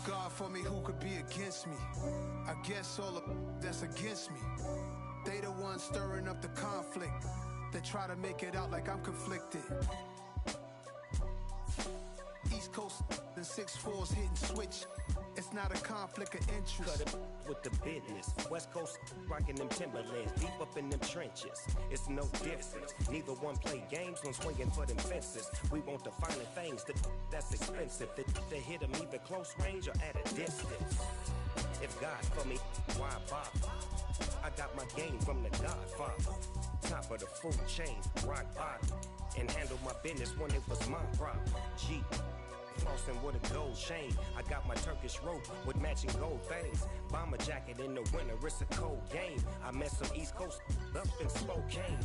God for me, who could be against me? I guess all of that's against me. They the ones stirring up the conflict. They try to make it out like I'm conflicted. East Coast and 6'4's hitting switch. It's not a conflict of interest. Cut it with the business. West Coast rocking them Timberlands, deep up in them trenches. It's no difference. Neither one play games when swinging for them fences. We want the finer things that's expensive. They hit them either close range or at a distance. If God for me, why bother? I got my game from the Godfather. Top of the food chain, rock bottom. And handle my business when it was my problem. G. Flossing with a gold chain. I got my Turkish rope with matching gold things. Bomber jacket in the winter, it's a cold game. I met some East Coast up in Spokane.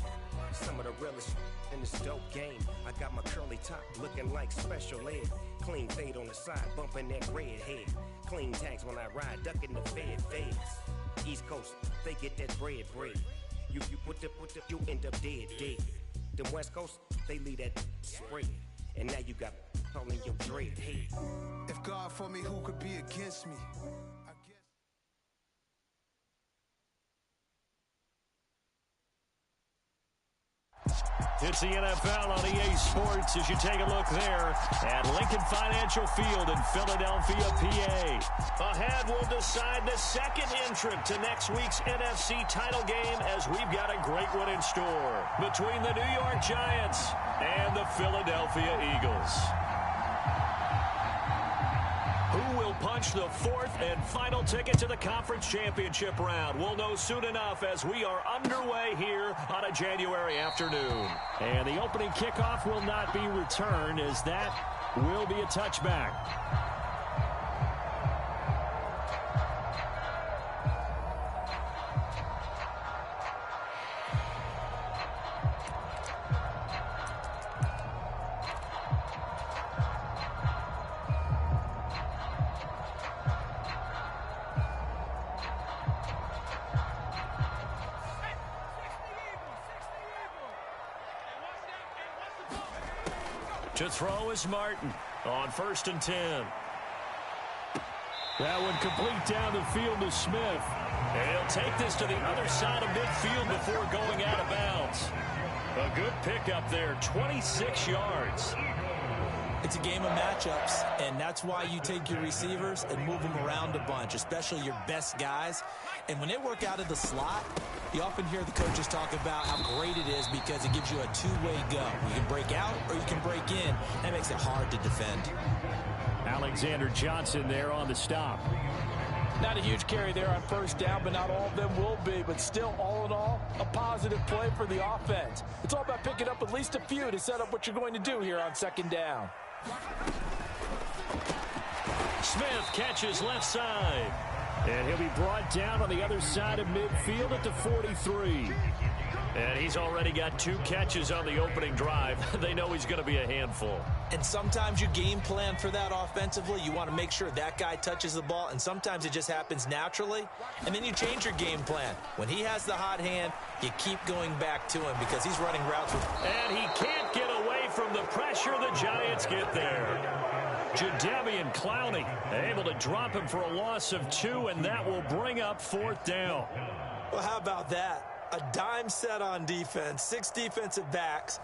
Some of the realest in this dope game. I got my curly top looking like special ed. Clean fade on the side, bumping that red head. Clean tags when I ride, ducking the feds. East Coast, they get that bread. You put the, you end up dead. Them West Coast, they leave that spread. And now you got all in your dread head. If God for me, who could be against me? It's the NFL on EA Sports as you take a look there at Lincoln Financial Field in Philadelphia, PA. Ahead, we'll decide the second entrant to next week's NFC title game as we've got a great one in store between the New York Giants and the Philadelphia Eagles. Who will punch the fourth and final ticket to the conference championship round? We'll know soon enough as we are underway here on a January afternoon. And the opening kickoff will not be returned as that will be a touchback. To throw is Martin on 1st and 10. That one complete down the field to Smith. And he'll take this to the other side of midfield before going out of bounds. A good pickup there, 26 yards. It's a game of matchups, and that's why you take your receivers and move them around a bunch, especially your best guys. And when they work out of the slot, you often hear the coaches talk about how great it is because it gives you a two-way go. You can break out or you can break in. That makes it hard to defend. Alexander Johnson there on the stop. Not a huge carry there on 1st down, but not all of them will be. But still, all in all, a positive play for the offense. It's all about picking up at least a few to set up what you're going to do here on 2nd down. Smith catches left side. And he'll be brought down on the other side of midfield at the 43. And he's already got 2 catches on the opening drive. They know he's going to be a handful. And sometimes you game plan for that offensively. You want to make sure that guy touches the ball, and sometimes it just happens naturally. And then you change your game plan. When he has the hot hand, you keep going back to him because he's running routes with... And he can't get away from the pressure the Giants get there. Jadeveon Clowney able to drop him for a loss of 2, and that will bring up 4th down. Well, how about that? A dime set on defense, 6 defensive backs.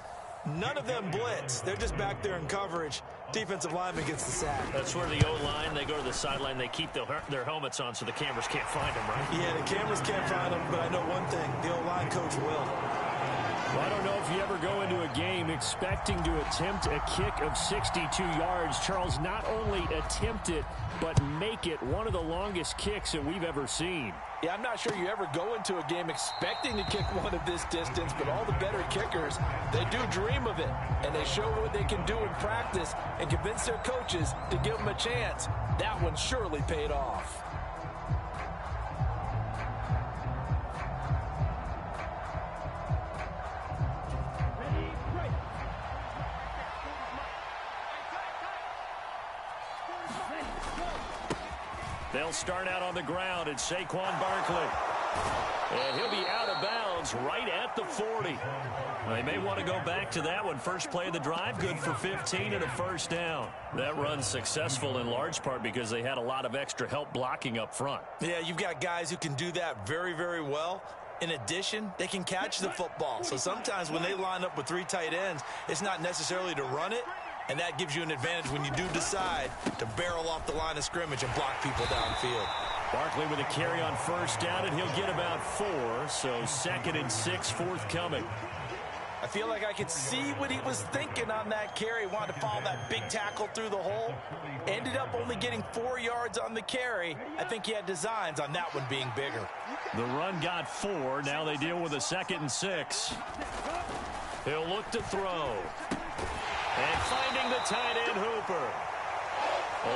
None of them blitz. They're just back there in coverage. Defensive lineman gets the sack. That's where the O-line, they go to the sideline, they keep their helmets on so the cameras can't find them, right? Yeah, the cameras can't find them, but I know one thing. The O-line coach will. Well, I don't know if you ever go into a game expecting to attempt a kick of 62 yards. Charles, not only attempt it, but make it one of the longest kicks that we've ever seen. Yeah, I'm not sure you ever go into a game expecting to kick one of this distance, but all the better kickers, they do dream of it, and they show what they can do in practice and convince their coaches to give them a chance. That one surely paid off. They'll start out on the ground, and Saquon Barkley And he'll be out of bounds right at the 40. They may want to go back to that one. First play of the drive, good for 15 and a first down. That run's successful in large part because they had a lot of extra help blocking up front. Yeah, you've got guys who can do that very, very well. In addition, they can catch the football. So sometimes when they line up with 3 tight ends, it's not necessarily to run it, and that gives you an advantage when you do decide to barrel off the line of scrimmage and block people downfield. Barkley with a carry on first down, and he'll get about 4, so 2nd and 6 forthcoming. I feel like I could see what he was thinking on that carry. Wanted to follow that big tackle through the hole. Ended up only getting 4 yards on the carry. I think he had designs on that one being bigger. The run got 4. Now they deal with a 2nd and 6. He'll look to throw. And finding the tight end, Hooper.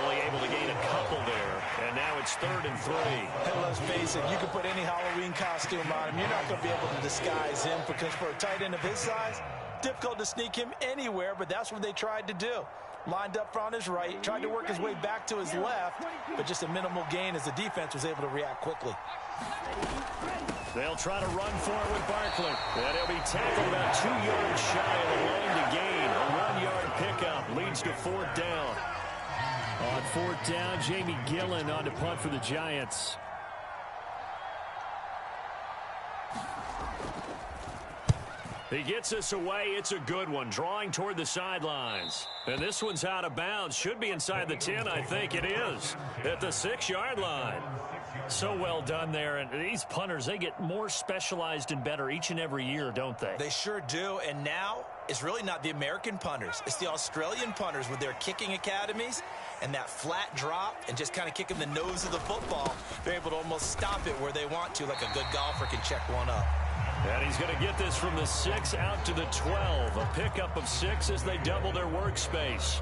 Only able to gain a couple there. And now it's 3rd and 3. And let's face it, you can put any Halloween costume on him. You're not going to be able to disguise him because for a tight end of his size, difficult to sneak him anywhere, but that's what they tried to do. Lined up on his right, tried to work his way back to his left, but just a minimal gain as the defense was able to react quickly. They'll try to run for it with Barkley. And he'll be tackled about 2 yards shy of the line to gain. A 1-yard pickup leads to 4th down. On 4th down, Jamie Gillen on to punt for the Giants. He gets us away. It's a good one. Drawing toward the sidelines. And this one's out of bounds. Should be inside the 10, I think it is. At the 6-yard line. So well done there. And these punters, they get more specialized and better each and every year, don't they? They sure do. And now it's really not the American punters. It's the Australian punters with their kicking academies and that flat drop and just kind of kicking the nose of the football. They're able to almost stop it where they want to, like a good golfer can check one up. And he's going to get this from the 6 out to the 12. A pickup of 6 as they double their workspace.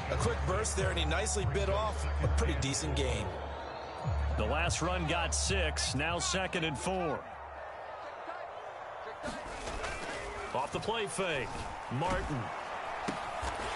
A quick burst there, and he nicely bit off a pretty decent gain. The last run got 6. Now 2nd and 4. Off the play fake. Martin.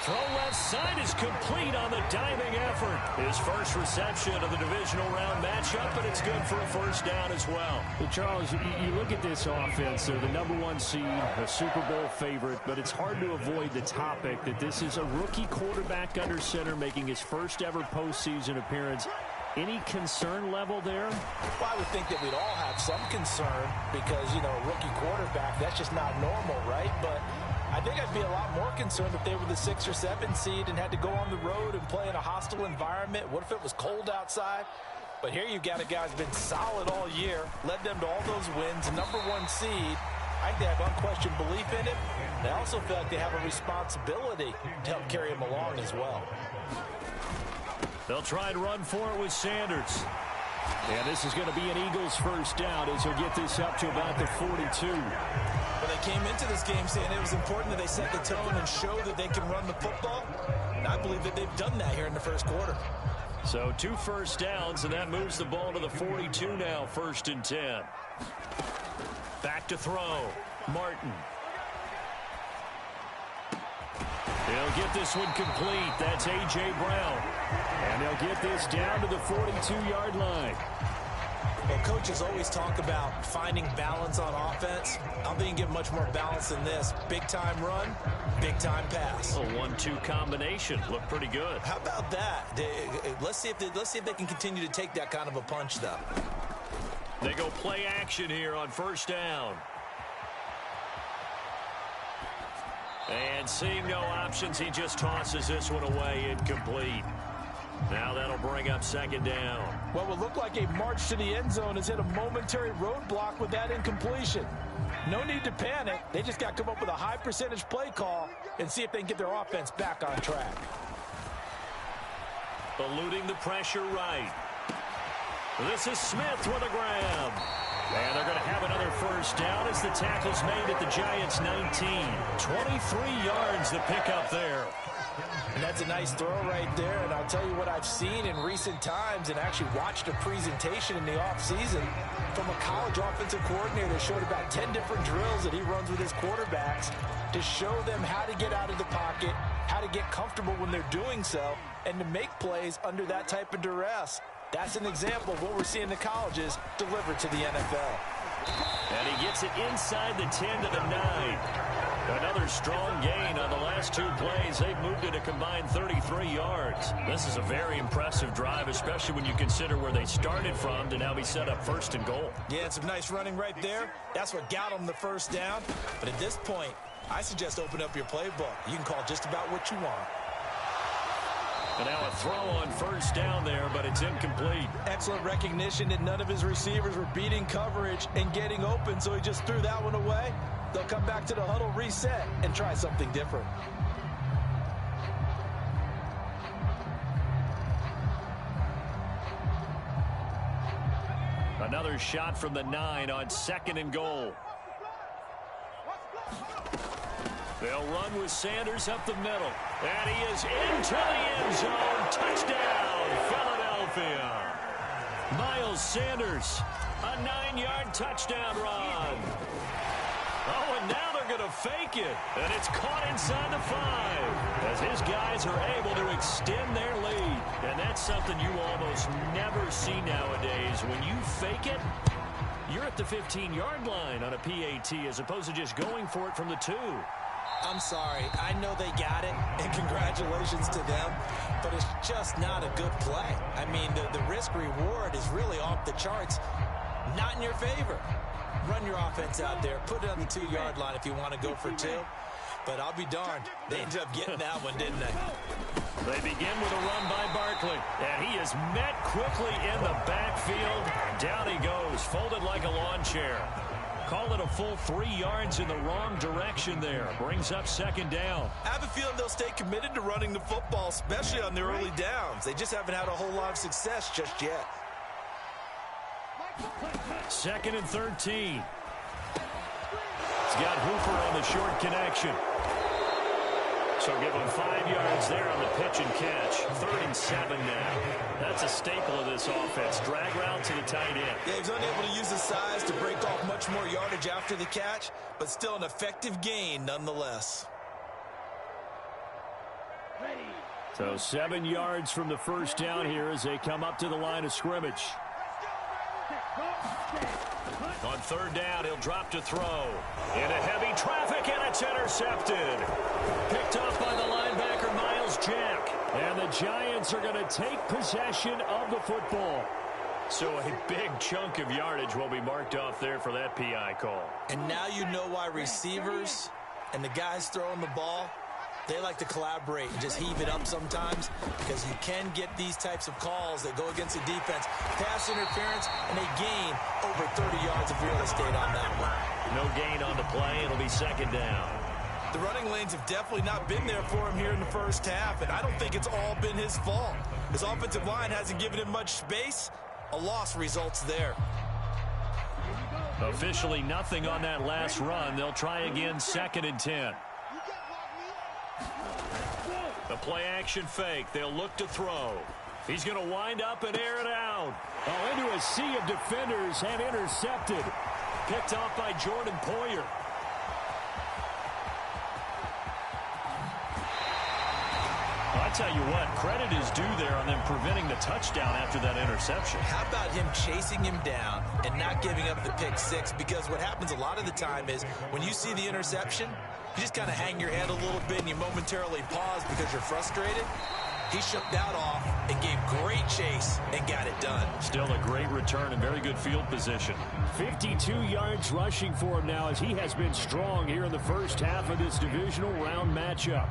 Throw left side is complete on the diving effort. His first reception of the divisional round matchup, but it's good for a first down as well. Well, Charles, you look at this offense. They're the #1 seed, a Super Bowl favorite, but it's hard to avoid the topic that this is a rookie quarterback under center making his first ever postseason appearance. Any concern level there? Well, I would think that we'd all have some concern because, you know, a rookie quarterback, that's just not normal, right? But I think I'd be a lot more concerned if they were the 6 or 7 seed and had to go on the road and play in a hostile environment. What if it was cold outside? But here you've got a guy who's been solid all year, led them to all those wins, #1 seed. I think they have unquestioned belief in him. They also feel like they have a responsibility to help carry him along as well. They'll try and run for it with Sanders. And this is going to be an Eagles first down as he'll get this up to about the 42. Well, they came into this game saying it was important that they set the tone and show that they can run the football. And I believe that they've done that here in the first quarter. So 2 first downs, and that moves the ball to the 42 now, 1st and 10. Back to throw. Martin. He'll get this one complete. That's A.J. Brown. And they'll get this down to the 42-yard line. Well, coaches always talk about finding balance on offense. I don't think you can get much more balance than this. Big-time run, big-time pass. A 1-2 combination. Looked pretty good. How about that? Let's see if they can continue to take that kind of a punch, though. They go play action here on first down. And seeing no options, he just tosses this one away, incomplete. Now that'll bring up 2nd down. What will look like a march to the end zone has hit a momentary roadblock with that incompletion. No need to panic. They just got to come up with a high percentage play call and see if they can get their offense back on track. Eluding the pressure right. This is Smith with a grab. And they're going to have another first down as the tackle's made at the Giants' 19. 23 yards the pickup there. And that's a nice throw right there. And I'll tell you what I've seen in recent times and actually watched a presentation in the offseason from a college offensive coordinator that showed about 10 different drills that he runs with his quarterbacks to show them how to get out of the pocket, how to get comfortable when they're doing so, and to make plays under that type of duress. That's an example of what we're seeing the colleges deliver to the NFL. And he gets it inside the 10 to the 9. Another strong gain on the last 2 plays. They've moved it a combined 33 yards. This is a very impressive drive, especially when you consider where they started from to now be set up 1st and goal. Yeah, some nice running right there. That's what got them the first down. But at this point, I suggest open up your playbook. You can call just about what you want. And now a throw on 1st down there, but it's incomplete. Excellent recognition that none of his receivers were beating coverage and getting open, so he just threw that one away. They'll come back to the huddle, reset, and try something different. Another shot from the 9 on 2nd and goal. They'll run with Sanders up the middle. And he is into the end zone. Touchdown, Philadelphia. Miles Sanders, a 9-yard touchdown run. Oh, and now they're going to fake it. And it's caught inside the 5 as his guys are able to extend their lead. And that's something you almost never see nowadays. When you fake it, you're at the 15-yard line on a PAT as opposed to just going for it from the 2. I'm sorry. I know they got it, and congratulations to them, but it's just not a good play. I mean, the risk-reward is really off the charts, not in your favor. Run your offense out there. Put it on the 2-yard line if you want to go for 2. But I'll be darned. They ended up getting that one, didn't they? They begin with a run by Barkley, and he is met quickly in the backfield. Down he goes, folded like a lawn chair. Call it a full 3 yards in the wrong direction there. Brings up 2nd down. I have a feeling they'll stay committed to running the football, especially on their early downs. They just haven't had a whole lot of success just yet. 2nd and 13. He's got Hooper on the short connection. So give him 5 yards there on the pitch and catch. 3rd and 7 now. That's a staple of this offense. Drag route to the tight end. Yeah, he's unable to use his size to break off much more yardage after the catch, but still an effective gain nonetheless. So 7 yards from the 1st down here as they come up to the line of scrimmage. On 3rd down, he'll drop to throw. Into heavy traffic, and it's intercepted. Picked off by the linebacker, Miles Jack. And the Giants are going to take possession of the football. So a big chunk of yardage will be marked off there for that PI call. And now you know why receivers and the guys throwing the ball, they like to collaborate and just heave it up sometimes, because you can get these types of calls that go against the defense. Pass interference, and they gain over 30 yards of real estate on that one. No gain on the play. It'll be 2nd down. The running lanes have definitely not been there for him here in the first half, and I don't think it's all been his fault. His offensive line hasn't given him much space. A loss results there. Officially nothing on that last run. They'll try again, 2nd and 10. The play-action fake. They'll look to throw. He's going to wind up and air it out. Oh, into a sea of defenders and intercepted. Picked off by Jordan Poyer. I tell you what, credit is due there on them preventing the touchdown after that interception. How about him chasing him down and not giving up the pick 6? Because what happens a lot of the time is when you see the interception, you just kind of hang your head a little bit and you momentarily pause because you're frustrated. He shook that off and gave great chase and got it done. Still a great return and very good field position. 52 yards rushing for him now as he has been strong here in the first half of this divisional round matchup.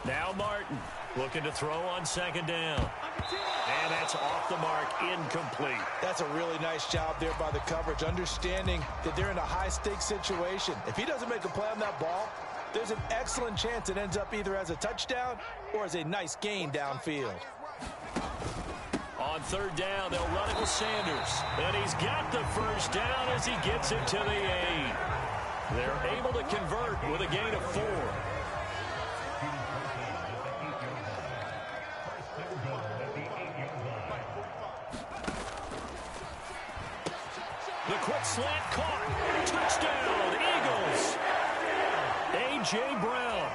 Now Martin looking to throw on 2nd down. And that's off the mark, incomplete. That's a really nice job there by the coverage, understanding that they're in a high-stakes situation. If he doesn't make a play on that ball, there's an excellent chance it ends up either as a touchdown or as a nice gain downfield. On 3rd down, they'll run it with Sanders. And he's got the 1st down as he gets it to the 8. They're able to convert with a gain of 4. The quick slant caught. Touchdown, Eagles. A.J. Brown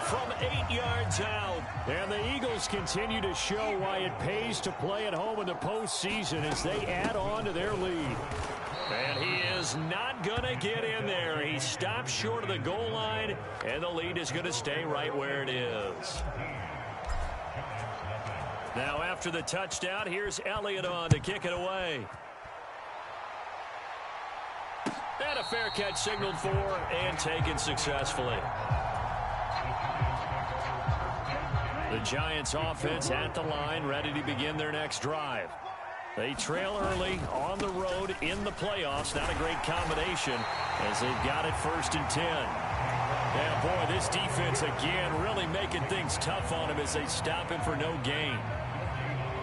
from 8 yards out. And the Eagles continue to show why it pays to play at home in the postseason as they add on to their lead. And he is not going to get in there. He stops short of the goal line, and the lead is going to stay right where it is. Now after the touchdown, here's Elliott on to kick it away. And a fair catch signaled for and taken successfully. The Giants offense at the line, ready to begin their next drive. They trail early on the road in the playoffs. Not a great combination as they've got it 1st and 10. Yeah, boy, this defense again really making things tough on him as they stop him for no gain.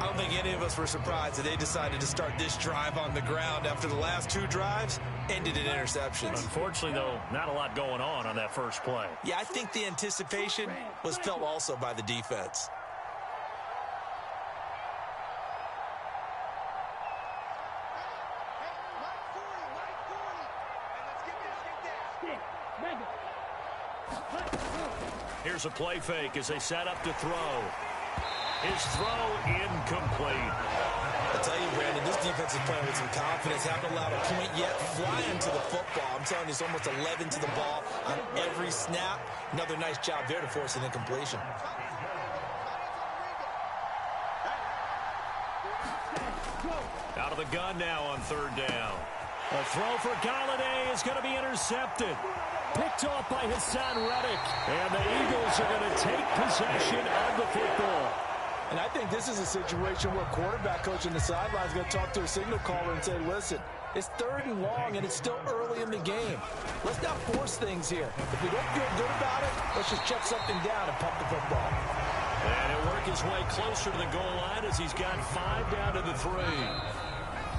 I don't think any of us were surprised that they decided to start this drive on the ground after the last 2 drives ended in interceptions. Unfortunately, though, not a lot going on that first play. Yeah, I think the anticipation was felt also by the defense. Here's a play fake as they set up to throw. His throw incomplete. I tell you, Brandon, this defense is playing with some confidence. Haven't allowed a point yet. Flying to the football. I'm telling you, it's almost 11 to the ball on every snap. Another nice job there to force an incompletion. Out of the gun now on 3rd down. A throw for Galladay is going to be intercepted. Picked off by Hassan Reddick. And the Eagles are going to take possession of the football. And I think this is a situation where quarterback coach on the sideline is going to talk to a signal caller and say, listen, it's 3rd and long and it's still early in the game. Let's not force things here. If we don't feel good about it, let's just check something down and pump the football. And he'll work his way closer to the goal line as he's got 5 down to the 3.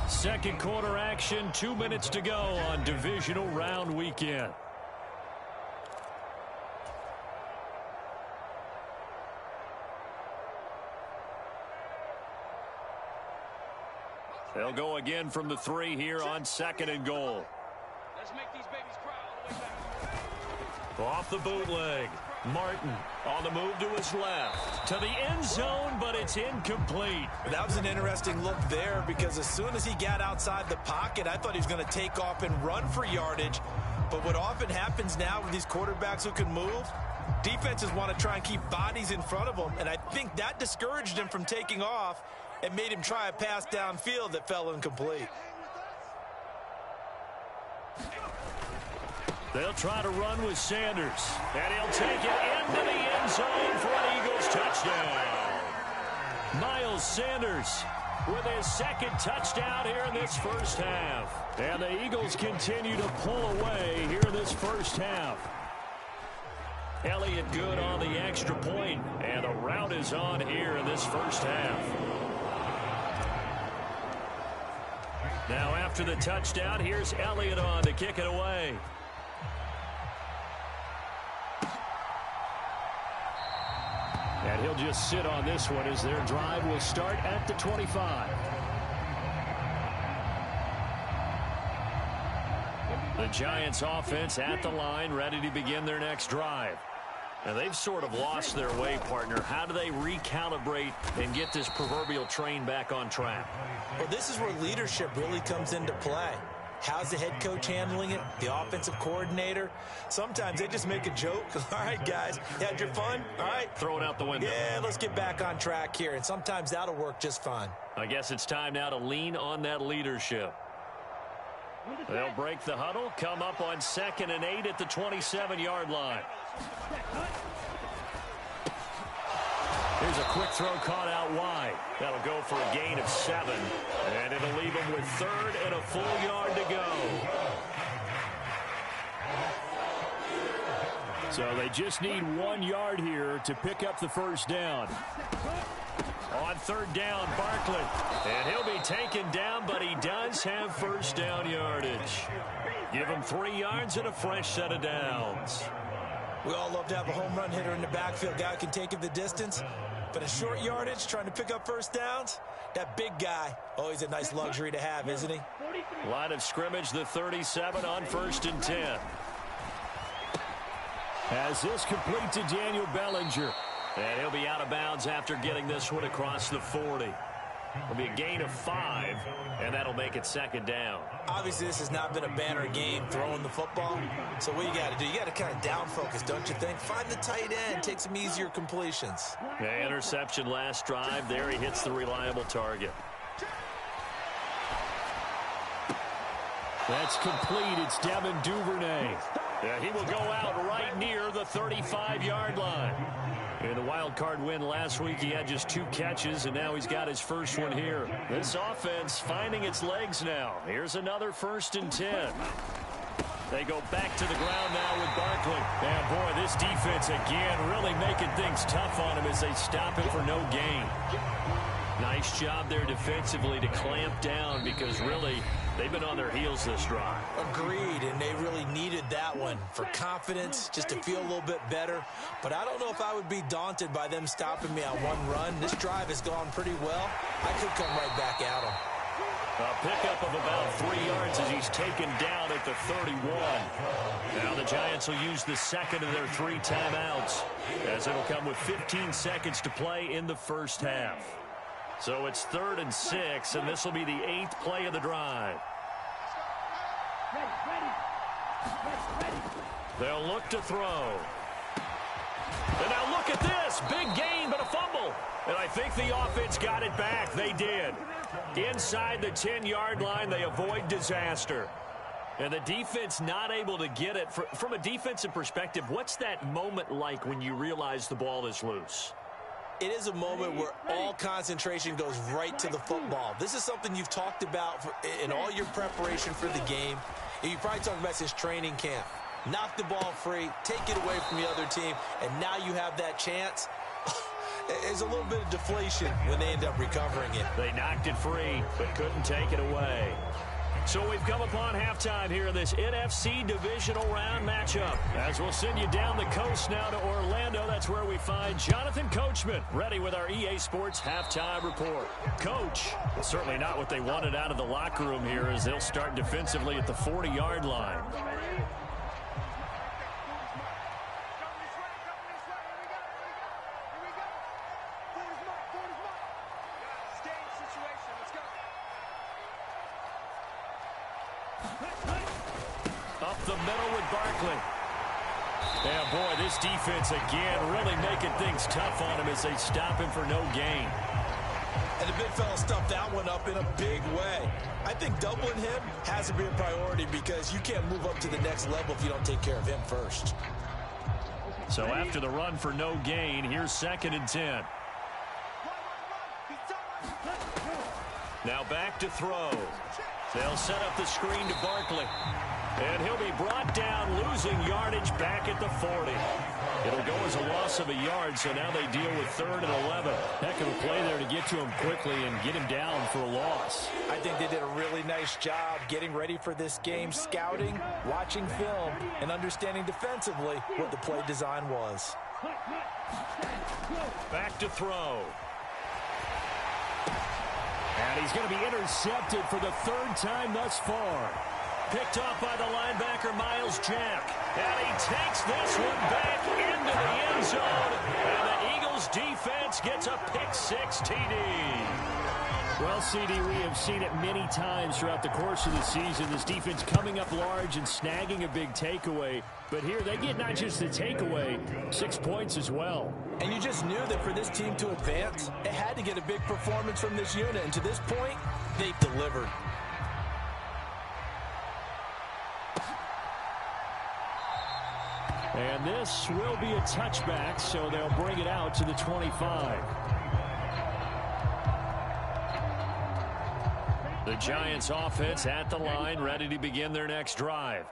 Second quarter action, 2 minutes to go on divisional round weekend. They'll go again from the 3 here on 2nd and goal. Let's make these babies cry all the way back. Off the bootleg. Martin on the move to his left. To the end zone, but it's incomplete. That was an interesting look there because as soon as he got outside the pocket, I thought he was going to take off and run for yardage. But what often happens now with these quarterbacks who can move, defenses want to try and keep bodies in front of them. And I think that discouraged him from taking off and made him try a pass downfield that fell incomplete. They'll try to run with Sanders. And he'll take it into the end zone for an Eagles touchdown. Miles Sanders with his 2nd touchdown here in this first half. And the Eagles continue to pull away here in this first half. Elliott good on the extra point. And the rout is on here in this first half. Now after the touchdown, here's Elliott on to kick it away. And he'll just sit on this one as their drive will start at the 25. The Giants offense at the line, ready to begin their next drive. And they've sort of lost their way, partner. How do they recalibrate and get this proverbial train back on track? Well, this is where leadership really comes into play. How's the head coach handling it? The offensive coordinator? Sometimes they just make a joke. All right, guys, you had your fun? All right. Throw it out the window. Yeah, let's get back on track here. And sometimes that'll work just fine. I guess it's time now to lean on that leadership. They'll break the huddle, come up on 2nd and 8 at the 27-yard line. Here's a quick throw caught out wide. That'll go for a gain of 7. And it'll leave them with 3rd and a full yard to go. So they just need 1 yard here to pick up the first down. On 3rd down, Barkley. And he'll be taken down, but he does have first down yardage. Give him 3 yards and a fresh set of downs. We all love to have a home run hitter in the backfield. Guy who can take it the distance. But in short yardage, trying to pick up first downs, that big guy, always a nice luxury to have, isn't he? Line of scrimmage, the 37 on 1st and 10. As this complete to Daniel Bellinger. And he'll be out of bounds after getting this one across the 40. It'll be a gain of 5, and that'll make it 2nd down. Obviously, this has not been a banner game throwing the football. So what you got to do, you got to kind of down focus, don't you think? Find the tight end, take some easier completions. Yeah, interception last drive. There he hits the reliable target. That's complete. It's Devin Duvernay. Yeah, he will go out right near the 35-yard line. In the wild card win last week, he had just 2 catches, and now he's got his first one here. This offense finding its legs now. Here's another 1st and 10. They go back to the ground now with Barkley. And boy, this defense again really making things tough on him as they stop him for no gain. Nice job there defensively to clamp down because really they've been on their heels this drive. Agreed, and they really needed that one for confidence, just to feel a little bit better. But I don't know if I would be daunted by them stopping me on one run. This drive has gone pretty well. I could come right back at them. A pickup of about 3 yards as he's taken down at the 31. Now the Giants will use the second of their 3 timeouts as it'll come with 15 seconds to play in the first half. So it's 3rd and 6, and this will be the 8th play of the drive. They'll look to throw. And now look at this. Big gain, but a fumble. And I think the offense got it back. They did. Inside the 10-yard line, they avoid disaster. And the defense not able to get it. From a defensive perspective, what's that moment like when you realize the ball is loose? It is a moment where all concentration goes right to the football. This is something you've talked about in all your preparation for the game. And you probably talked about since training camp. Knock the ball free, take it away from the other team, and now you have that chance. There's a little bit of deflation when they end up recovering it. They knocked it free, but couldn't take it away. So we've come upon halftime here in this NFC divisional round matchup. As we'll send you down the coast now to Orlando, that's where we find Jonathan Coachman, ready with our EA Sports halftime report. Coach, certainly not what they wanted out of the locker room here as they'll start defensively at the 40-yard line. Up the middle with Barkley. And boy, this defense again really making things tough on him as they stop him for no gain. And the big fella stuffed that one up in a big way. I think doubling him has to be a priority because you can't move up to the next level if you don't take care of him first. So after the run for no gain, here's 2nd and 10. Now back to throw. They'll set up the screen to Barkley. And he'll be brought down, losing yardage back at the 40. It'll go as a loss of a yard, so now they deal with 3rd and 11. Heck of a play there to get to him quickly and get him down for a loss. I think they did a really nice job getting ready for this game, scouting, watching film, and understanding defensively what the play design was. Back to throw. And he's going to be intercepted for the 3rd time thus far. Picked off by the linebacker, Miles Jack. And he takes this one back into the end zone. And the Eagles defense gets a pick-6 TD. Well, CD, we have seen it many times throughout the course of the season. This defense coming up large and snagging a big takeaway. But here they get not just the takeaway, 6 points as well. And you just knew that for this team to advance, it had to get a big performance from this unit. And to this point, they've delivered. And this will be a touchback, so they'll bring it out to the 25. The Giants offense at the line, ready to begin their next drive.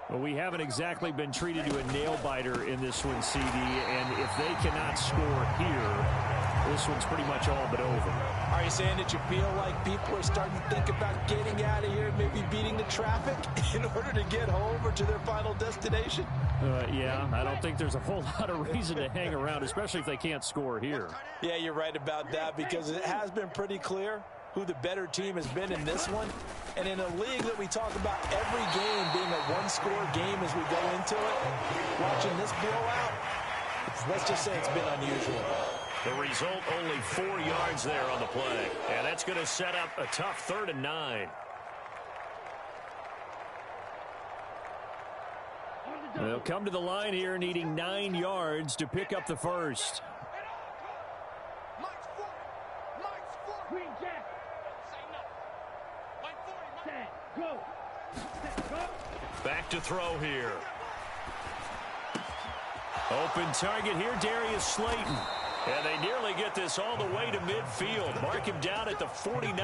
Well, we haven't exactly been treated to a nail-biter in this one, CD, and if they cannot score here, this one's pretty much all but over. Are you saying that you feel like people are starting to think about getting out of here, maybe beating the traffic? in order to get home or to their final destination? Yeah, I don't think there's a whole lot of reason to hang around, especially if they can't score here. Yeah, you're right about that, because it has been pretty clear who the better team has been in this one. And in a league that we talk about every game being a one-score game as we go into it, watching this blowout, let's just say it's been unusual. The result, only 4 yards there on the play. And that's going to set up a tough 3rd and 9. They'll come to the line here needing 9 yards to pick up the first. Back to throw here. Open target here, Darius Slayton. And they nearly get this all the way to midfield. Mark him down at the 49.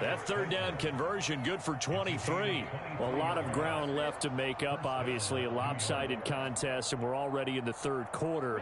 That 3rd down conversion good for 23. Well, a lot of ground left to make up, obviously. A lopsided contest, and we're already in the 3rd quarter.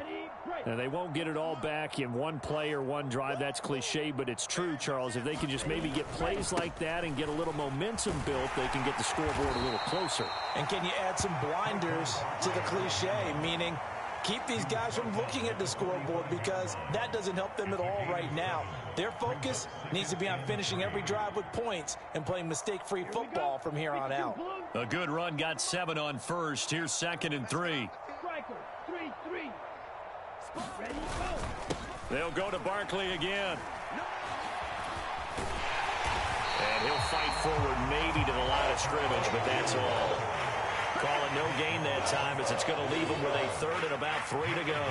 Now, they won't get it all back in one play or one drive. That's cliche, but it's true, Charles. If they can just maybe get plays like that and get a little momentum built, they can get the scoreboard a little closer. And can you add some blinders to the cliche, meaning keep these guys from looking at the scoreboard, because that doesn't help them at all right now. Their focus needs to be on finishing every drive with points and playing mistake-free football from here on out. A good run, got 7 on first. Here's 2nd and 3. They'll go to Barkley again. And he'll fight forward maybe to the line of scrimmage, but that's all. Call it no gain that time, as it's going to leave him with a 3rd and about 3 to go.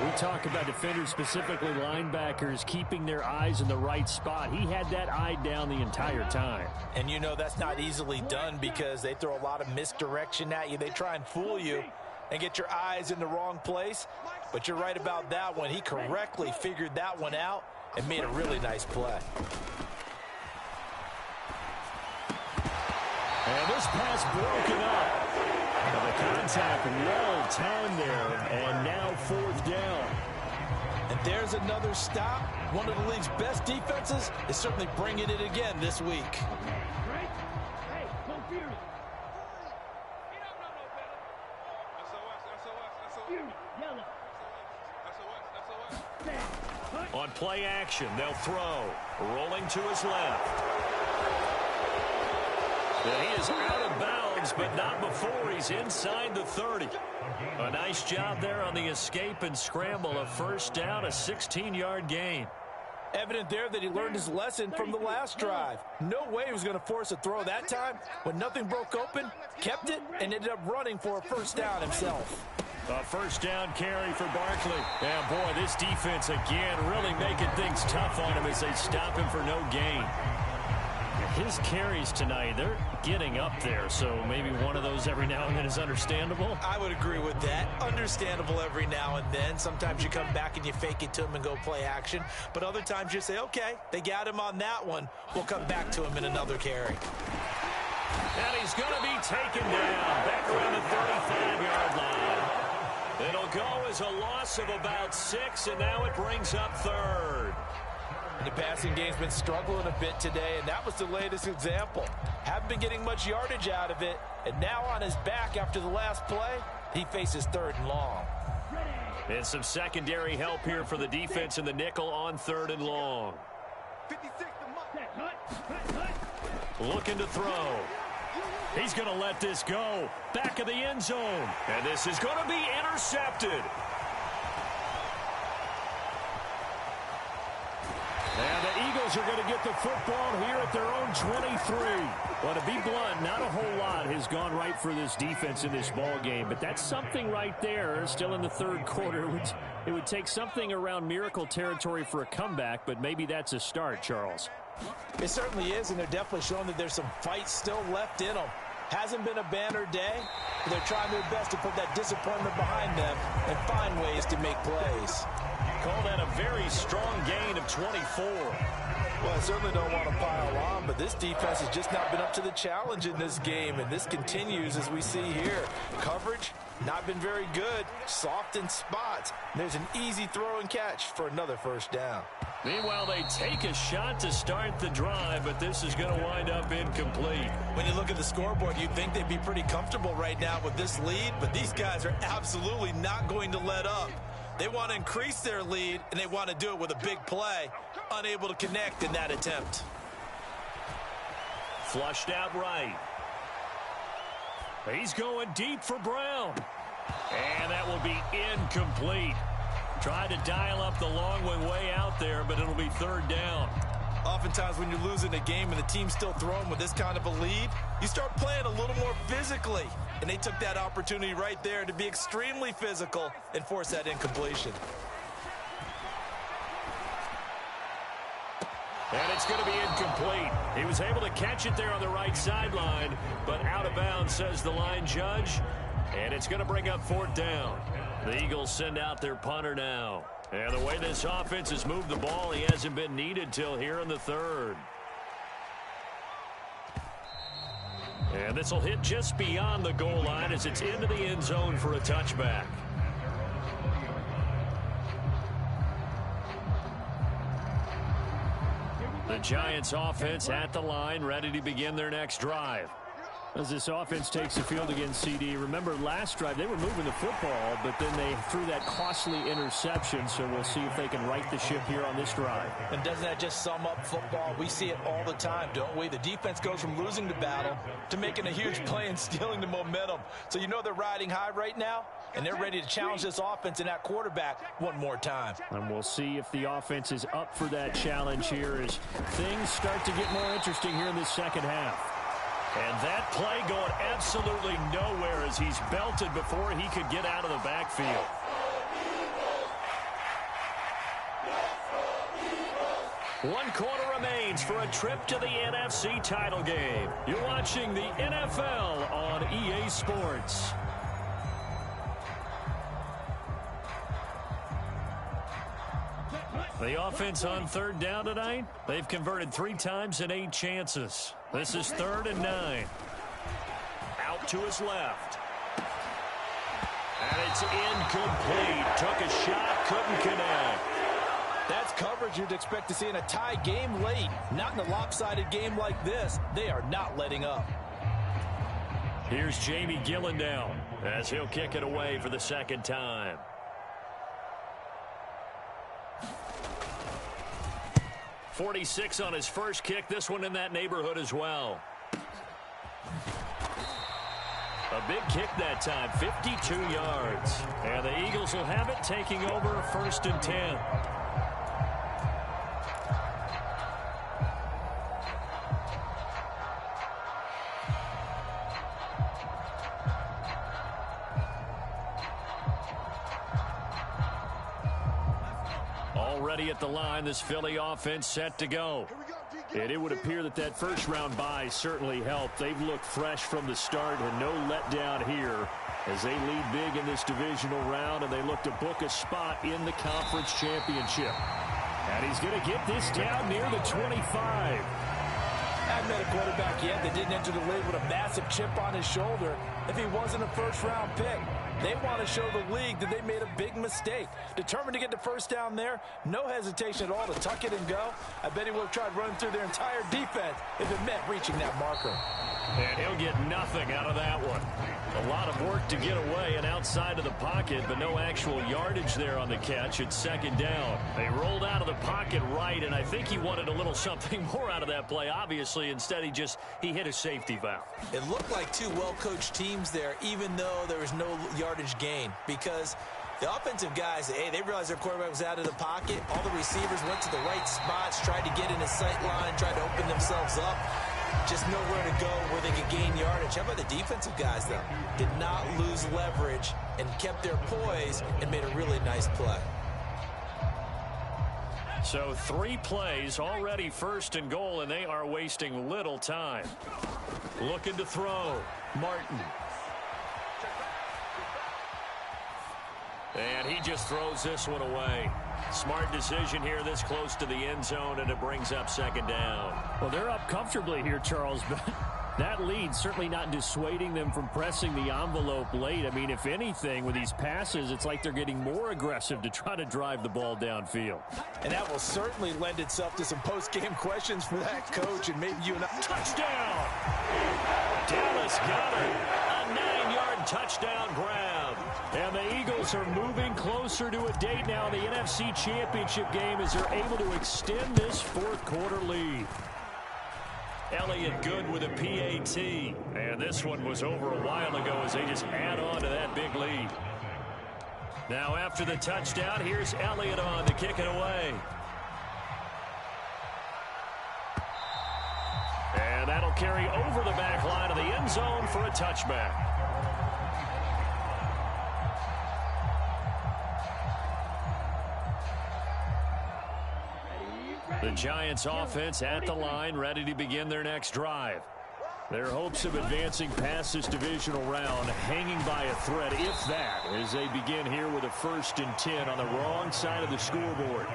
We talk about defenders, specifically linebackers, keeping their eyes in the right spot. He had that eye down the entire time. And you know that's not easily done, because they throw a lot of misdirection at you. They try and fool you and get your eyes in the wrong place. But you're right about that one. He correctly figured that one out and made a really nice play. And this pass broken up. And the contact well timed there, and now 4th down. And there's another stop. One of the league's best defenses is certainly bringing it again this week. On play action, they'll throw. Rolling to his left. And he is out of bounds, but not before he's inside the 30. A nice job there on the escape and scramble. A 1st down, a 16-yard gain. Evident there that he learned his lesson from the last drive. No way he was going to force a throw that time. When nothing broke open, kept it, and ended up running for a 1st down himself. A 1st down carry for Barkley. And boy, this defense again really making things tough on him as they stop him for no gain. His carries tonight, they're getting up there, so maybe one of those every now and then is understandable. I would agree with that. Understandable every now and then. Sometimes you come back and you fake it to him and go play action. But other times you say, okay, they got him on that one. We'll come back to him in another carry. And he's going to be taken down back around the 35-yard line. It'll go as a loss of about 6, and now it brings up 3rd. The passing game's been struggling a bit today, and that was the latest example. Haven't been getting much yardage out of it, and now on his back after the last play, he faces 3rd and long. And some secondary help here for the defense in the nickel on 3rd and long. Looking to throw. He's going to let this go. Back of the end zone. And this is going to be intercepted. And the Eagles are going to get the football here at their own 23. Well, to be blunt, not a whole lot has gone right for this defense in this ball game, but that's something right there. Still in the 3rd quarter. It would take something around miracle territory for a comeback, but maybe that's a start, Charles. It certainly is, and they're definitely showing that there's some fight still left in them. Hasn't been a banner day, but they're trying their best to put that disappointment behind them and find ways to make plays. Call that a very strong gain of 24. Well, I certainly don't want to pile on, but this defense has just not been up to the challenge in this game, and this continues as we see here. Coverage, not been very good, soft in spots. There's an easy throw and catch for another first down. Meanwhile, they take a shot to start the drive, but this is going to wind up incomplete. When you look at the scoreboard, you'd think they'd be pretty comfortable right now with this lead, but these guys are absolutely not going to let up. They want to increase their lead, and they want to do it with a big play. Unable to connect in that attempt. Flushed out right. He's going deep for Brown. And that will be incomplete. Tried to dial up the long one way out there, but it'll be third down. Oftentimes when you're losing a game and the team's still throwing with this kind of a lead, you start playing a little more physically. And they took that opportunity right there to be extremely physical and force that incompletion. And it's going to be incomplete. He was able to catch it there on the right sideline, but out of bounds, says the line judge. And it's going to bring up fourth down. The Eagles send out their punter now. And the way this offense has moved the ball, he hasn't been needed till here in the third. And this will hit just beyond the goal line as it's into the end zone for a touchback. The Giants offense at the line, ready to begin their next drive. As this offense takes the field against CD, remember last drive they were moving the football, but then they threw that costly interception, so we'll see if they can right the ship here on this drive. And doesn't that just sum up football? We see it all the time, don't we? The defense goes from losing the battle to making a huge play and stealing the momentum. So you know they're riding high right now, and they're ready to challenge this offense and that quarterback one more time. And we'll see if the offense is up for that challenge here as things start to get more interesting here in this second half. And that play going absolutely nowhere as he's belted before he could get out of the backfield. One quarter remains for a trip to the NFC title game. You're watching the NFL on EA Sports. The offense on third down tonight, they've converted 3 times in 8 chances. This is 3rd and 9. Out to his left. And it's incomplete. Took a shot, couldn't connect. That's coverage you'd expect to see in a tie game late. Not in a lopsided game like this. They are not letting up. Here's Jamie Gillendown as he'll kick it away for the second time. .46 on his first kick. This one in that neighborhood as well. A big kick that time, 52 yards. And the Eagles will have it, taking over 1st and 10. Already at the line, this Philly offense set to go. And it would appear that that first-round bye certainly helped. They've looked fresh from the start and no letdown here as they lead big in this divisional round, and they look to book a spot in the conference championship. And he's going to get this down near the 25. I've met a quarterback yet that didn't enter the league with a massive chip on his shoulder if he wasn't a first-round pick. They want to show the league that they made a big mistake. Determined to get the first down there, no hesitation at all to tuck it and go. I bet he would have tried running through their entire defense if it meant reaching that marker. And he'll get nothing out of that one. A lot of work to get away and outside of the pocket, but no actual yardage there on the catch. It's second down. They rolled out of the pocket right, and I think he wanted a little something more out of that play. Obviously, instead he hit a safety valve. It looked like 2 well-coached teams there, even though there was no yardage gain, because the offensive guys, they realized their quarterback was out of the pocket. All the receivers went to the right spots, tried to get in his sight line, tried to open themselves up. Just nowhere to go where they could gain yardage. How about the defensive guys, though? Did not lose leverage and kept their poise and made a really nice play. So 3 plays, already 1st and goal, and they are wasting little time. Looking to throw. Martin. And he just throws this one away. Smart decision here this close to the end zone, and it brings up second down. Well, they're up comfortably here, Charles, but that lead certainly not dissuading them from pressing the envelope late. I mean, if anything, with these passes, it's like they're getting more aggressive to try to drive the ball downfield. And that will certainly lend itself to some post-game questions for that coach, and maybe you and I. Touchdown! Dallas Goedert, a 9-yard touchdown grab. And the Eagles are moving closer to a date now in the NFC Championship game as they're able to extend this fourth-quarter lead. Elliott good with a PAT. And this one was over a while ago as they just add on to that big lead. Now after the touchdown, here's Elliott on to kick it away. And that'll carry over the back line of the end zone for a touchback. The Giants offense at the line, ready to begin their next drive. Their hopes of advancing past this divisional round hanging by a thread, if that, as they begin here with a 1st and 10 on the wrong side of the scoreboard.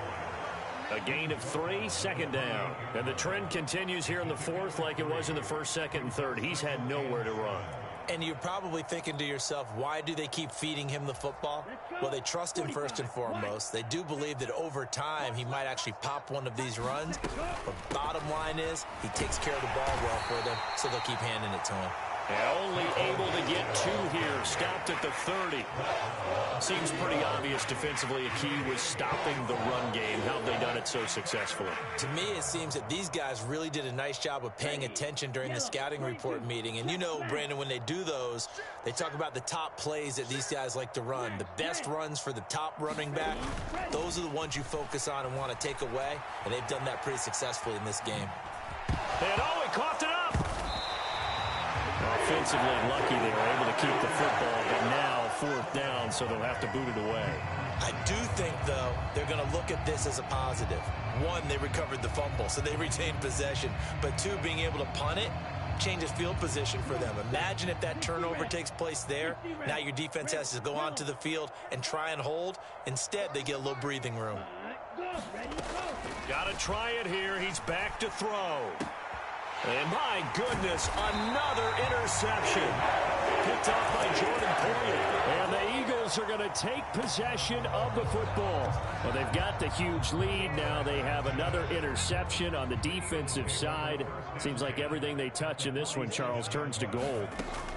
A gain of 3, second down. And the trend continues here in the fourth like it was in the first, second, and third. He's had nowhere to run. And you're probably thinking to yourself, why do they keep feeding him the football? Well, they trust him first and foremost. They do believe that over time he might actually pop one of these runs. But bottom line is he takes care of the ball well for them, so they'll keep handing it to him. And only able to get 2 here. Stopped at the 30. Seems pretty obvious defensively a key was stopping the run game. How have they done it so successfully? To me, it seems that these guys really did a nice job of paying attention during the scouting report meeting. And you know, Brandon, when they do those, they talk about the top plays that these guys like to run. The best runs for the top running back, those are the ones you focus on and want to take away. And they've done that pretty successfully in this game. And oh, he coughed it up! Offensively lucky they were able to keep the football, but now 4th down, so they'll have to boot it away. I do think, though, they're going to look at this as a positive. 1, they recovered the fumble, so they retained possession. But 2, being able to punt it changes field position for them. Imagine if that turnover takes place there. Now your defense has to go onto the field and try and hold. Instead, they get a little breathing room. Got to try it here. He's back to throw. And my goodness, another interception. Picked off by Jordan Poyer. And the Eagles are going to take possession of the football. Well, they've got the huge lead. Now they have another interception on the defensive side. Seems like everything they touch in this one, Charles, turns to gold.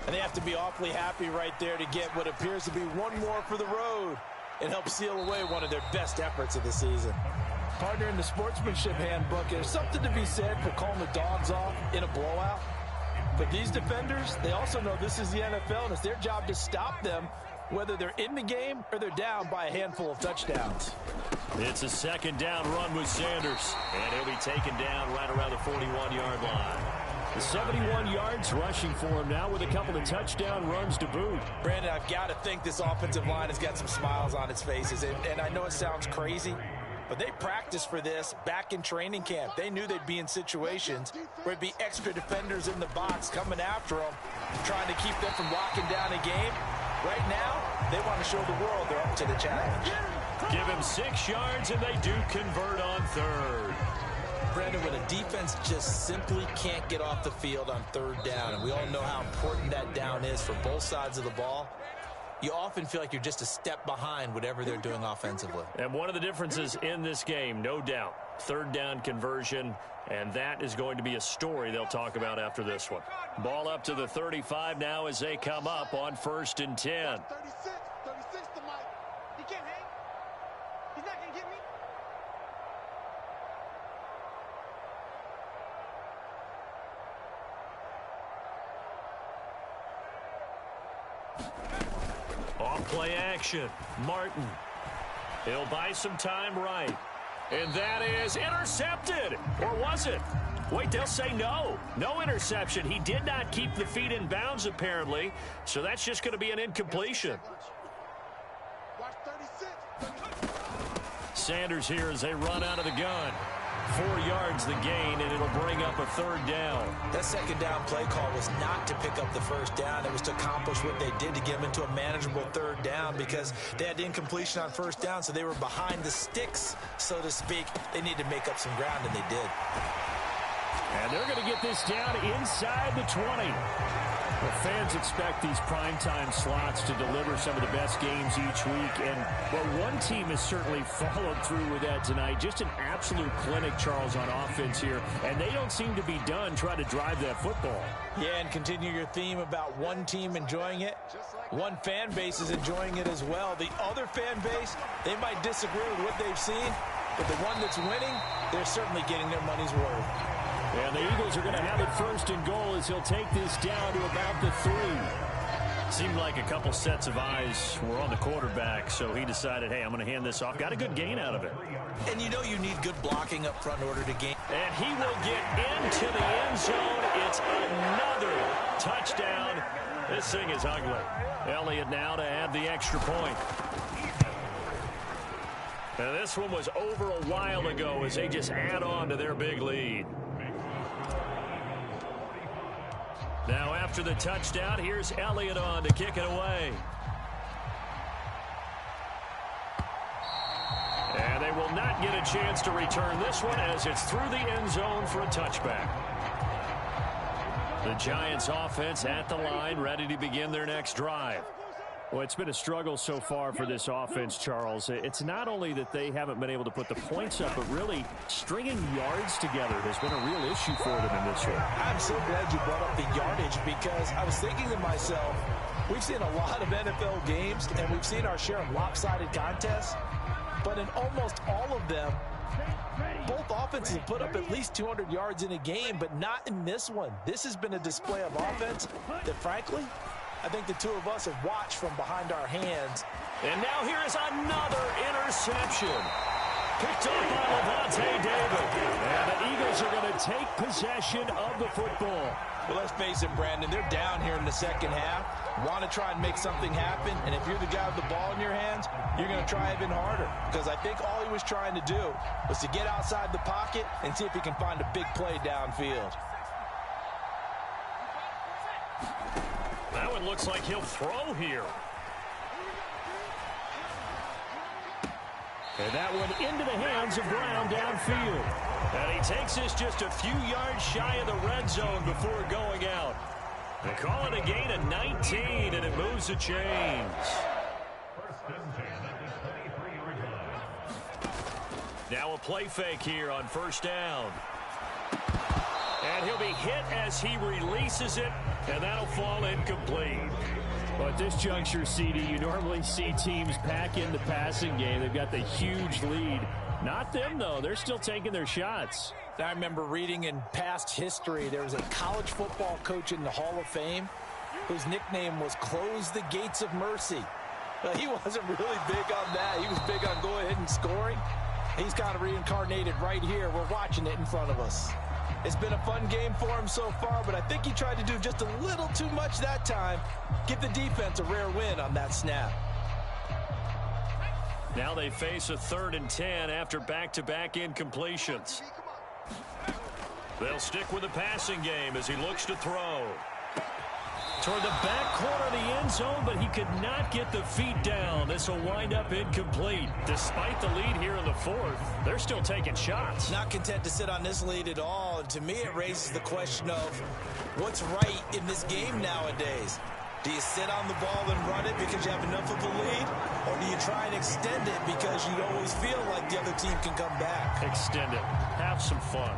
And they have to be awfully happy right there to get what appears to be one more for the road. It helps seal away one of their best efforts of the season. Partner, in the sportsmanship handbook, there's something to be said for calling the dogs off in a blowout. But these defenders, they also know this is the NFL, and it's their job to stop them, whether they're in the game or they're down by a handful of touchdowns. It's a 2nd down run with Sanders, and he'll be taken down right around the 41-yard line. The 71 yards rushing for him now with a couple of touchdown runs to boot. Brandon, I've got to think this offensive line has got some smiles on its faces, and I know it sounds crazy, but they practiced for this back in training camp. They knew they'd be in situations where it'd be extra defenders in the box coming after them, trying to keep them from locking down a game. Right now, they want to show the world they're up to the challenge. Give him 6 yards, and they do convert on 3rd. Brandon, when a defense just simply can't get off the field on 3rd down, and we all know how important that down is for both sides of the ball, you often feel like you're just a step behind whatever they're doing offensively. And one of the differences in this game, no doubt, 3rd down conversion, and that is going to be a story they'll talk about after this one. Ball up to the 35 now as they come up on 1st and 10. 36 to Mike. He can't hang. He's not going to get me. Off play action. Martin. He'll buy some time right. And that is intercepted. Or was it? Wait, they'll say no. No interception. He did not keep the feet in bounds, apparently. So that's just going to be an incompletion. Sanders here as they run out of the gun. 4 yards the gain, and it'll bring up a 3rd down. That 2nd down play call was not to pick up the 1st down. It was to accomplish what they did to get them into a manageable 3rd down because they had incompletion on 1st down, so they were behind the sticks, so to speak. They needed to make up some ground, and they did. And they're going to get this down inside the 20. Well, fans expect these primetime slots to deliver some of the best games each week. And, well, one team has certainly followed through with that tonight. Just an absolute clinic, Charles, on offense here. And they don't seem to be done trying to drive that football. Yeah, and continue your theme about one team enjoying it. One fan base is enjoying it as well. The other fan base, they might disagree with what they've seen. But the one that's winning, they're certainly getting their money's worth. And the Eagles are going to have it 1st and goal as he'll take this down to about the 3. Seemed like a couple sets of eyes were on the quarterback, so he decided, hey, I'm going to hand this off. Got a good gain out of it. And you know you need good blocking up front in order to gain. And he will get into the end zone. It's another touchdown. This thing is ugly. Elliott now to add the extra point. Now this one was over a while ago as they just add on to their big lead. Now after the touchdown, here's Elliott on to kick it away. And they will not get a chance to return this one as it's through the end zone for a touchback. The Giants offense at the line, ready to begin their next drive. Well, it's been a struggle so far for this offense, Charles. It's not only that they haven't been able to put the points up, but really stringing yards together has been a real issue for them in this one. I'm so glad you brought up the yardage because I was thinking to myself, we've seen a lot of NFL games and we've seen our share of lopsided contests, but in almost all of them, both offenses have put up at least 200 yards in a game, but not in this one. This has been a display of offense that, frankly, I think the two of us have watched from behind our hands. And now here is another interception. Picked up by Lavonte David. And the Eagles are going to take possession of the football. Well, let's face it, Brandon, they're down here in the 2nd half. Want to try and make something happen. And if you're the guy with the ball in your hands, you're going to try even harder. Because I think all he was trying to do was to get outside the pocket and see if he can find a big play downfield. That one looks like he'll throw here. And that one into the hands of Brown downfield. And he takes this just a few yards shy of the red zone before going out. They call it a gain of 19, and it moves the chains. Now a play fake here on 1st down. And he'll be hit as he releases it, and that'll fall incomplete. Well, at this juncture, CD, you normally see teams pack in the passing game. They've got the huge lead. Not them, though. They're still taking their shots. I remember reading in past history, there was a college football coach in the Hall of Fame whose nickname was Close the Gates of Mercy. Well, he wasn't really big on that. He was big on go ahead and scoring. He's kind of reincarnated right here. We're watching it in front of us. It's been a fun game for him so far, but I think he tried to do just a little too much that time. Give the defense a rare win on that snap. Now they face a 3rd and 10 after back-to-back incompletions. They'll stick with the passing game as he looks to throw. Toward the back corner of the end zone, but he could not get the feet down. This will wind up incomplete. Despite the lead here in the 4th, they're still taking shots. Not content to sit on this lead at all. And to me, it raises the question of what's right in this game nowadays. Do you sit on the ball and run it because you have enough of a lead? Or do you try and extend it because you always feel like the other team can come back? Extend it. Have some fun.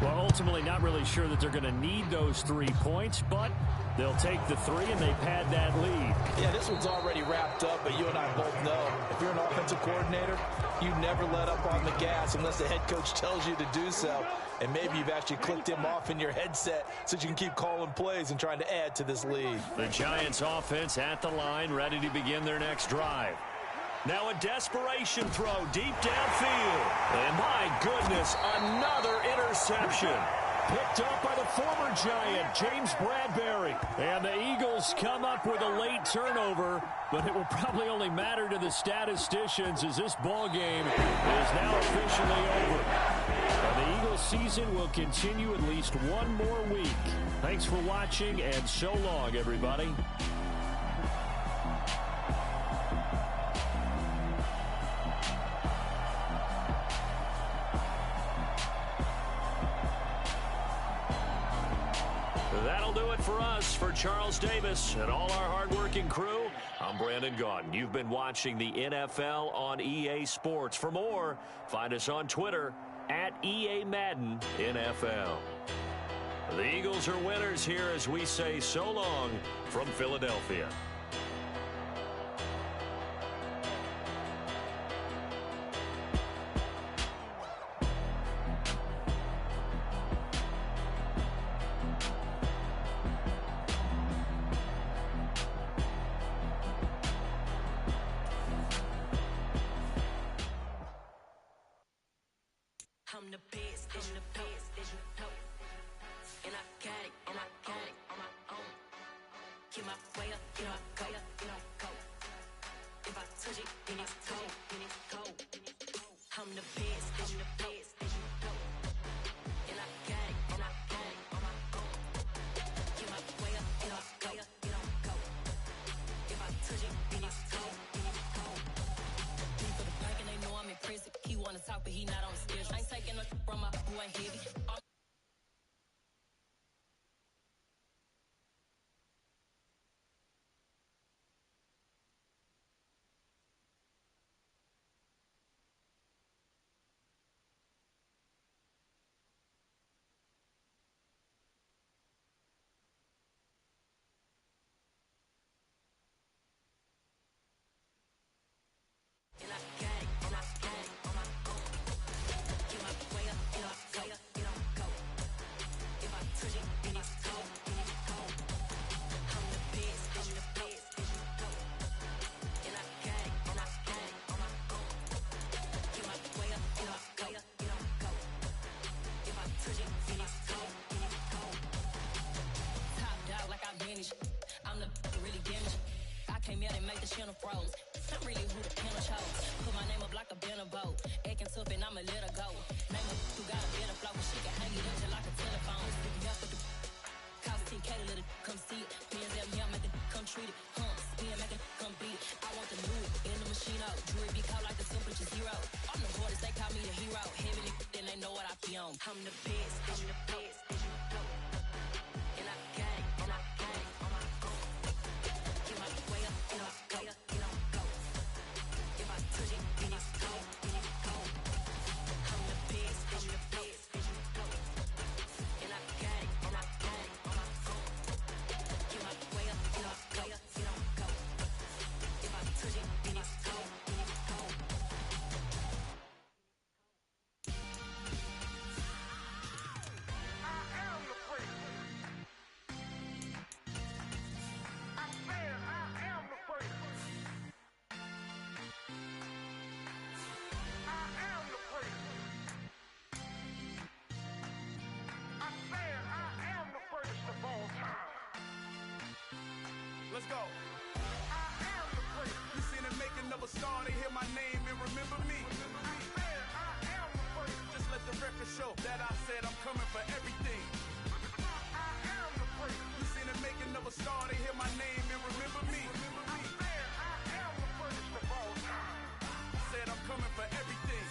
Well, ultimately, not really sure that they're going to need those 3 points, but they'll take the 3 and they pad that lead. Yeah, this one's already wrapped up, but you and I both know if you're an offensive coordinator, you never let up on the gas unless the head coach tells you to do so. And maybe you've actually clicked him off in your headset so you can keep calling plays and trying to add to this lead. The Giants offense at the line, ready to begin their next drive. Now a desperation throw deep downfield. And my goodness, another interception. Picked up by the former Giant, James Bradbury. And the Eagles come up with a late turnover, but it will probably only matter to the statisticians as this ball game is now officially over. And the Eagles season will continue at least one more week. Thanks for watching, and so long, everybody. That'll do it for us. For Charles Davis and all our hardworking crew, I'm Brandon Gaudin. You've been watching the NFL on EA Sports. For more, find us on Twitter at EA Madden NFL. The Eagles are winners here as we say so long from Philadelphia. I'm the best, and the best, as you know. And I got it on my own. Get my way up, get my go, go. If I touch it, then it's cold, I'm the best, and the best, as you know. And I got it on my own. Get my way up, get my go. If I touch it, then it's cold, Deep for the pack and they know I'm impressive. He wanna talk, but he not on the schedule. I ain't taking nothing from my boy heavy. And I got it on my own. Get my way up, get my go. If I touch it, then it's cold, I'm the best, as you know. And I got it on my own. Get my way up, get my go. If I touch it, then it's cold. Top dog like I manage. I'm the really damaged. I came out and make the channel froze. I'm really who the panel chose. Put my name up like a banner boat. Acting tough and I'ma let her go. Name her who got a better flow, but she can hang it up just like a telephone. Sticking out for the cost 10K to let it come see it. Bands at me, I make it come treat it. Spin, make it come beat it. I want the new in the machine out. Jewelry be caught like the temperature zero. I'm the hardest, they call me the hero. Heavy then they know what I be on. I'm the best, as you know. And I got it on my own. Get my way up, get my go. If I touch it, then it's cold, I'm the best, as you know. And I got it on my own. Get my way up, get my go. If I touch it, then it's cold, I am the first. I said I am the first. I am the first. I said I am the first of all time. Let's go. I am the first. You seen the making of a star, they hear my name and remember me. I said I am the first. Just let the record show that I said I'm coming for everything. I am the first. You seen the making of a star, they hear my name and remember me. I said I am the first of all time. Said I'm coming for everything.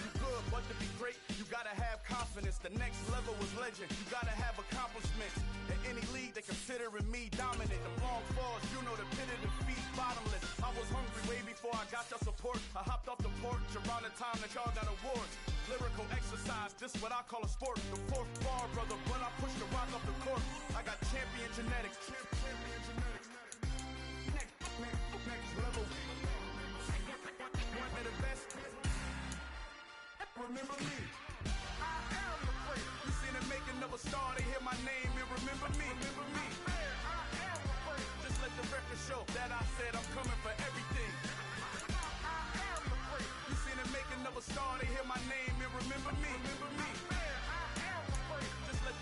You good, but to be great, you gotta have confidence. The next level was legend. You gotta have accomplishments. In any league, they considering me dominant. The long falls, you know the pit of defeat, bottomless. I was hungry way before I got your support. I hopped off the porch around the time that y'all got awards. Lyrical exercise, this what I call a sport. The fourth bar, brother, when I push the rock off the court. I got champion genetics. Next level. One of the best. Remember me. I am the first. You seen the making of a star, they hear my name and remember me. I said I am the first. Just let the record show that I said I'm coming for everything. I am the first. You seen the making of a star, they hear my name and remember me. I said I am the first. Just let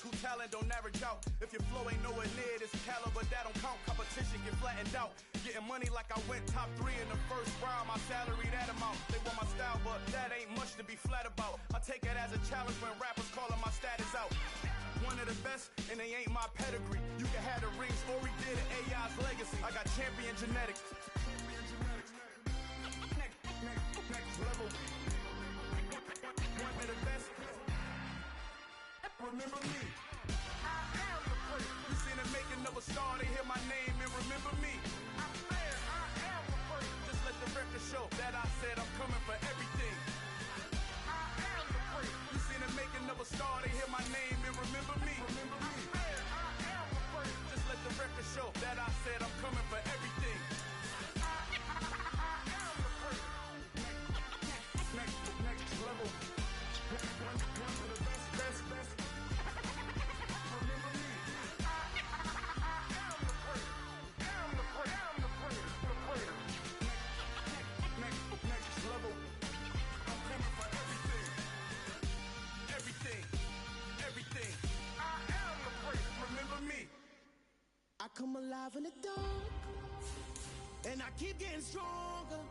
who talent don't average out. If your flow ain't nowhere near this caliber, that don't count. Competition get flattened out. Getting money like I went top 3 in the first round. My salary that amount. They want my style, but that ain't much to be flat about. I take it as a challenge when rappers calling my status out. One of the best, and they ain't my pedigree. You can have the rings, Ori did it, AI's legacy. I got champion genetics. Next level. One of the best. Remember me. I am the place. You seen the making of a star, they hear my name and remember me. I am the place. Just let the record show that I said I'm coming for everything. I am the place. You seen the making of a star, they hear my name and remember me. I am the place. Just let the record show that I said I'm coming for everything. I am the place. Next level. One of the best. Remember me. I am the place. Next level. I'm coming for everything. Everything. I am the place. Remember me. I come alive in the dark, and I keep getting stronger.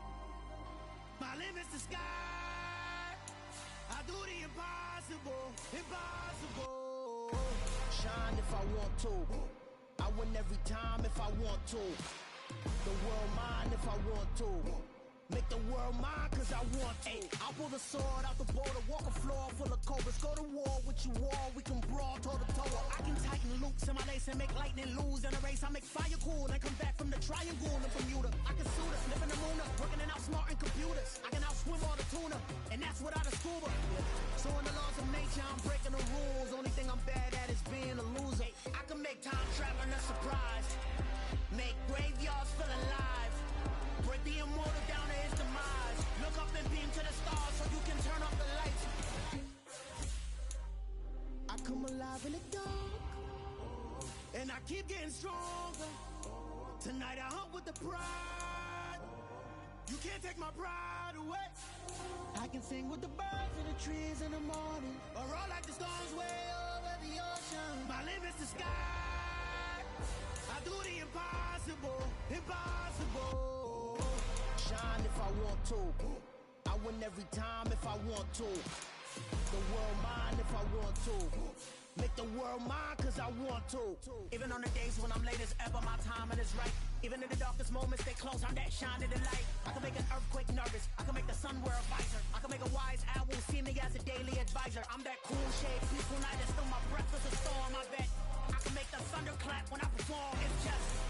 My limit's the sky. I do the impossible. Shine if I want to. I win every time if I want to. The world mine if I want to. Make the world mine cause I want to. I'll pull the sword out the border, walk a floor full of cobras. Go to war with you all, we can brawl toe to toe. I can tighten loops in my lace and make lightning lose in a race. I make fire cool and come back from the triangle in Bermuda. I can suit us, live in the moon, working and outsmarting computers. I can outswim all the tuna, and that's without a scuba. So in the laws of nature, I'm breaking the rules. Only thing I'm bad at is being a loser. I can make time traveling a surprise. Make graveyards feel alive. Break the immortal down to his demise. Look up and beam to the stars so you can turn off the lights. I come alive in the dark, and I keep getting stronger. Tonight I hunt with the pride. You can't take my pride away. I can sing with the birds in the trees in the morning, or roll like the storms way over the ocean. My limit's the sky. I do the impossible. Shine if I want to. I win every time if I want to. The world mine if I want to. Make the world mine cause I want to. Even on the days when I'm late as ever, my timing is right. Even in the darkest moments, stay close, I'm that shining the light. I can make an earthquake nervous, I can make the sun wear a visor. I can make a wise owl see me as a daily advisor. I'm that cool shade, peaceful night, and still my breath is a storm, I bet. I can make the thunder clap when I perform, it's just